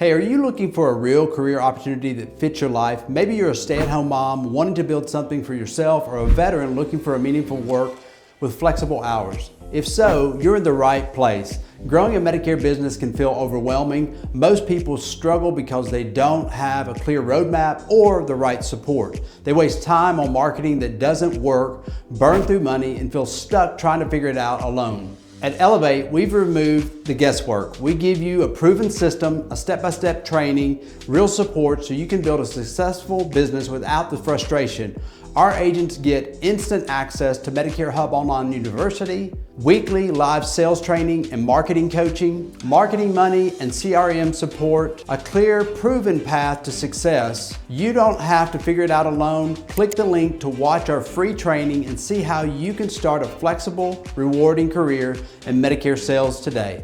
Hey, are you looking for a real career opportunity that fits your life? Maybe you're a stay-at-home mom wanting to build something for yourself, or a veteran looking for a meaningful work with flexible hours. If so, you're in the right place. Growing a Medicare business can feel overwhelming. Most people struggle because they don't have a clear roadmap or the right support. They waste time on marketing that doesn't work, burn through money, and feel stuck trying to figure it out alone. At Elevate, we've removed the guesswork. We give you a proven system, a step-by-step training, real support so you can build a successful business without the frustration. Our agents get instant access to Medicare Hub Online University, weekly live sales training and marketing coaching, marketing money and CRM support, a clear, proven path to success. You don't have to figure it out alone. Click the link to watch our free training and see how you can start a flexible, rewarding career in Medicare sales today.